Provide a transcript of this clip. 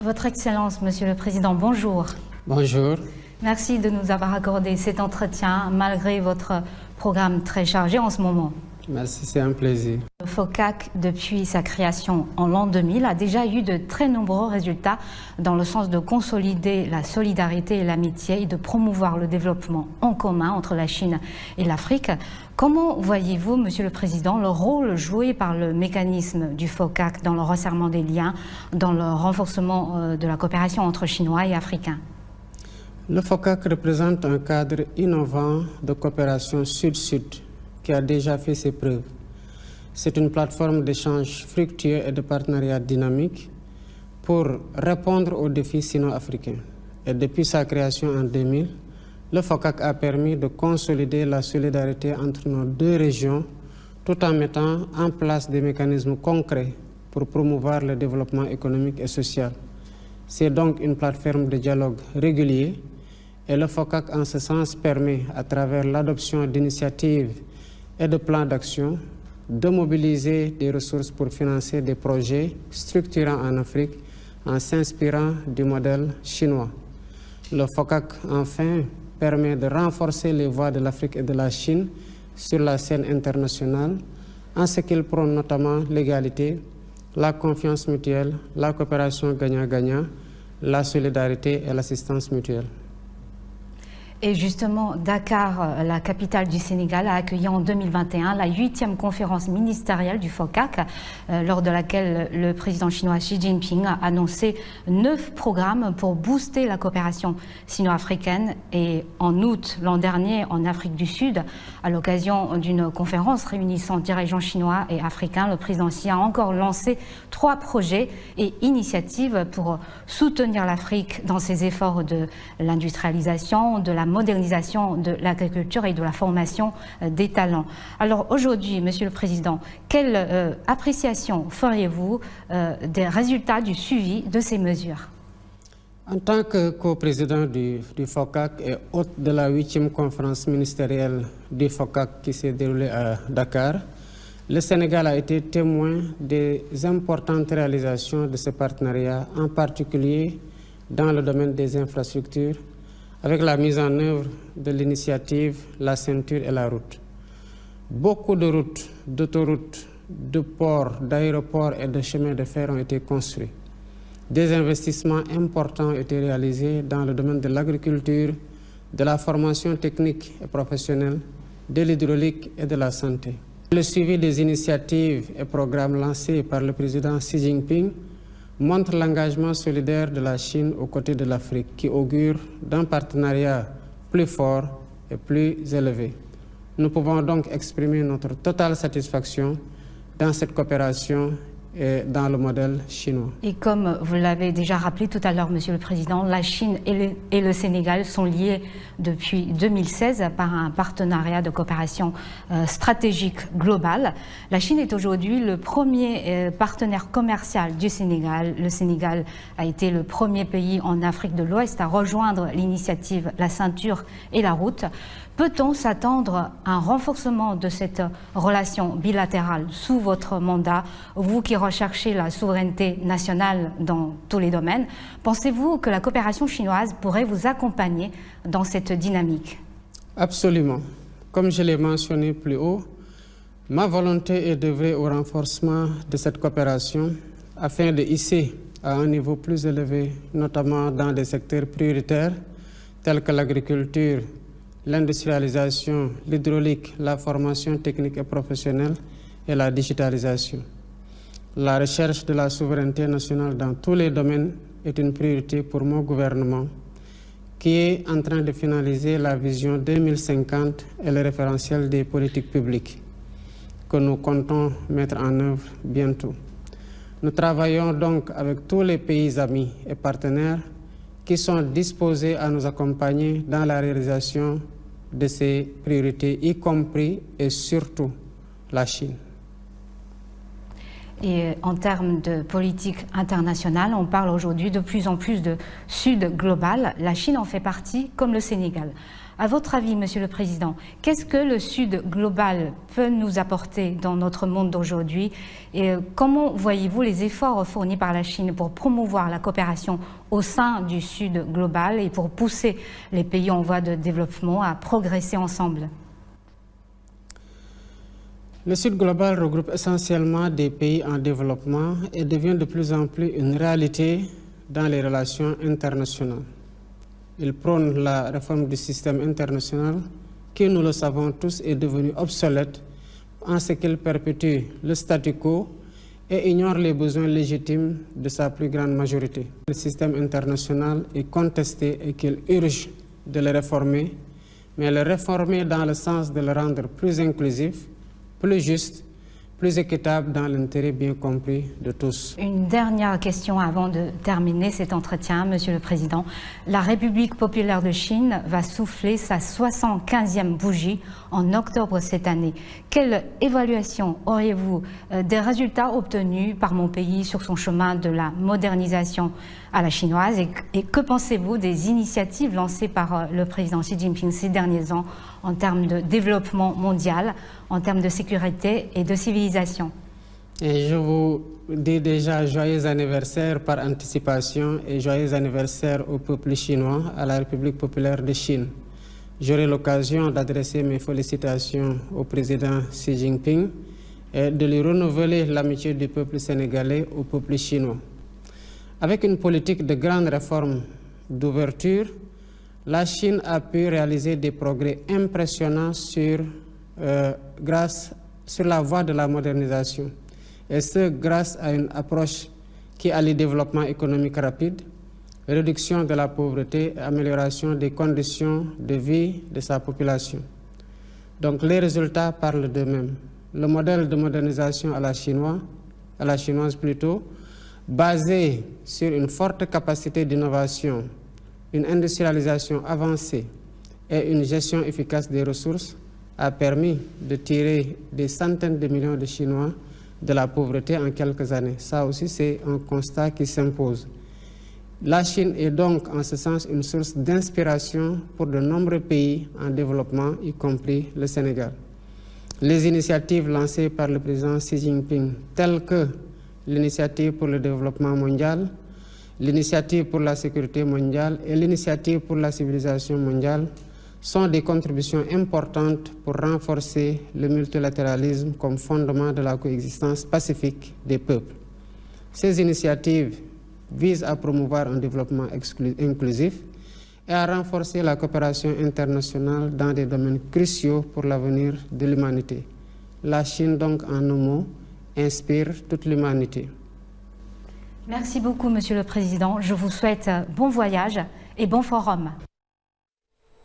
Votre Excellence, Monsieur le Président, bonjour. Bonjour. Merci de nous avoir accordé cet entretien malgré votre programme très chargé en ce moment. Merci, c'est un plaisir. Le FOCAC, depuis sa création en l'an 2000, a déjà eu de très nombreux résultats dans le sens de consolider la solidarité et l'amitié et de promouvoir le développement en commun entre la Chine et l'Afrique. Comment voyez-vous, Monsieur le Président, le rôle joué par le mécanisme du FOCAC dans le resserrement des liens, dans le renforcement de la coopération entre Chinois et Africains? Le FOCAC représente un cadre innovant de coopération sud-sud qui a déjà fait ses preuves. C'est une plateforme d'échange fructueux et de partenariat dynamique pour répondre aux défis sino-africains. Et depuis sa création en 2000, le FOCAC a permis de consolider la solidarité entre nos deux régions tout en mettant en place des mécanismes concrets pour promouvoir le développement économique et social. C'est donc une plateforme de dialogue régulier et le FOCAC en ce sens permet, à travers l'adoption d'initiatives et de plans d'action, de mobiliser des ressources pour financer des projets structurants en Afrique en s'inspirant du modèle chinois. Le FOCAC, enfin, permet de renforcer les voix de l'Afrique et de la Chine sur la scène internationale en ce qu'il prône notamment l'égalité, la confiance mutuelle, la coopération gagnant-gagnant, la solidarité et l'assistance mutuelle. Et justement, Dakar, la capitale du Sénégal, a accueilli en 2021 la 8e conférence ministérielle du FOCAC, lors de laquelle le président chinois Xi Jinping a annoncé 9 programmes pour booster la coopération sino-africaine. Et en août l'an dernier, en Afrique du Sud, à l'occasion d'une conférence réunissant dirigeants chinois et africains, le président Xi a encore lancé 3 projets et initiatives pour soutenir l'Afrique dans ses efforts de l'industrialisation, de la modernisation de l'agriculture et de la formation des talents. Alors aujourd'hui, Monsieur le Président, quelle appréciation feriez-vous des résultats du suivi de ces mesures? En tant que coprésident du FOCAC et hôte de la 8e conférence ministérielle du FOCAC qui s'est déroulée à Dakar, le Sénégal a été témoin des importantes réalisations de ce partenariat, en particulier dans le domaine des infrastructures, avec la mise en œuvre de l'initiative La Ceinture et la Route. Beaucoup de routes, d'autoroutes, de ports, d'aéroports et de chemins de fer ont été construits. Des investissements importants ont été réalisés dans le domaine de l'agriculture, de la formation technique et professionnelle, de l'hydraulique et de la santé. Le suivi des initiatives et programmes lancés par le président Xi Jinping montre l'engagement solidaire de la Chine aux côtés de l'Afrique, qui augure d'un partenariat plus fort et plus élevé. Nous pouvons donc exprimer notre totale satisfaction dans cette coopération et dans le modèle chinois. Et comme vous l'avez déjà rappelé tout à l'heure, Monsieur le Président, la Chine et le Sénégal sont liés depuis 2016 par un partenariat de coopération stratégique global. La Chine est aujourd'hui le premier partenaire commercial du Sénégal. Le Sénégal a été le premier pays en Afrique de l'Ouest à rejoindre l'initiative La Ceinture et la Route. Peut-on s'attendre à un renforcement de cette relation bilatérale sous votre mandat, vous qui recherchez la souveraineté nationale dans tous les domaines? Pensez-vous que la coopération chinoise pourrait vous accompagner dans cette dynamique? Absolument. Comme je l'ai mentionné plus haut, ma volonté est d'œuvrer au renforcement de cette coopération afin de hisser à un niveau plus élevé, notamment dans des secteurs prioritaires tels que l'agriculture, l'industrialisation, l'hydraulique, la formation technique et professionnelle et la digitalisation. La recherche de la souveraineté nationale dans tous les domaines est une priorité pour mon gouvernement qui est en train de finaliser la vision 2050 et le référentiel des politiques publiques que nous comptons mettre en œuvre bientôt. Nous travaillons donc avec tous les pays amis et partenaires qui sont disposés à nous accompagner dans la réalisation de ces priorités, y compris et surtout la Chine. Et en termes de politique internationale, on parle aujourd'hui de plus en plus de Sud global. La Chine en fait partie, comme le Sénégal. À votre avis, Monsieur le Président, qu'est-ce que le Sud global peut nous apporter dans notre monde d'aujourd'hui? Et comment voyez-vous les efforts fournis par la Chine pour promouvoir la coopération au sein du Sud global et pour pousser les pays en voie de développement à progresser ensemble? Le Sud global regroupe essentiellement des pays en développement et devient de plus en plus une réalité dans les relations internationales. Il prône la réforme du système international qui, nous le savons tous, est devenu obsolète en ce qu'il perpétue le statu quo et ignore les besoins légitimes de sa plus grande majorité. Le système international est contesté et qu'il urge de le réformer, mais le réformer dans le sens de le rendre plus inclusif, plus juste, plus équitable dans l'intérêt bien compris de tous. Une dernière question avant de terminer cet entretien, Monsieur le Président. La République populaire de Chine va souffler sa 75e bougie en octobre cette année. Quelle évaluation auriez-vous des résultats obtenus par mon pays sur son chemin de la modernisation à la chinoise et que pensez-vous des initiatives lancées par le président Xi Jinping ces derniers ans en termes de développement mondial, en termes de sécurité et de civilisation? Et je vous dis déjà joyeux anniversaire par anticipation et joyeux anniversaire au peuple chinois, à la République populaire de Chine. J'aurai l'occasion d'adresser mes félicitations au président Xi Jinping et de lui renouveler l'amitié du peuple sénégalais au peuple chinois. Avec une politique de grandes réformes d'ouverture, la Chine a pu réaliser des progrès impressionnants sur la voie de la modernisation. Et ce, grâce à une approche qui allie développement économique rapide, réduction de la pauvreté et amélioration des conditions de vie de sa population. Donc les résultats parlent d'eux-mêmes. Le modèle de modernisation à la chinoise plutôt, basé sur une forte capacité d'innovation, une industrialisation avancée et une gestion efficace des ressources, a permis de tirer des centaines de millions de Chinois de la pauvreté en quelques années. Ça aussi, c'est un constat qui s'impose. La Chine est donc, en ce sens, une source d'inspiration pour de nombreux pays en développement, y compris le Sénégal. Les initiatives lancées par le président Xi Jinping, telles que l'initiative pour le développement mondial, l'initiative pour la sécurité mondiale et l'initiative pour la civilisation mondiale, sont des contributions importantes pour renforcer le multilatéralisme comme fondement de la coexistence pacifique des peuples. Ces initiatives visent à promouvoir un développement inclusif et à renforcer la coopération internationale dans des domaines cruciaux pour l'avenir de l'humanité. La Chine, donc, en un mot, inspire toute l'humanité. Merci beaucoup, Monsieur le Président. Je vous souhaite bon voyage et bon forum.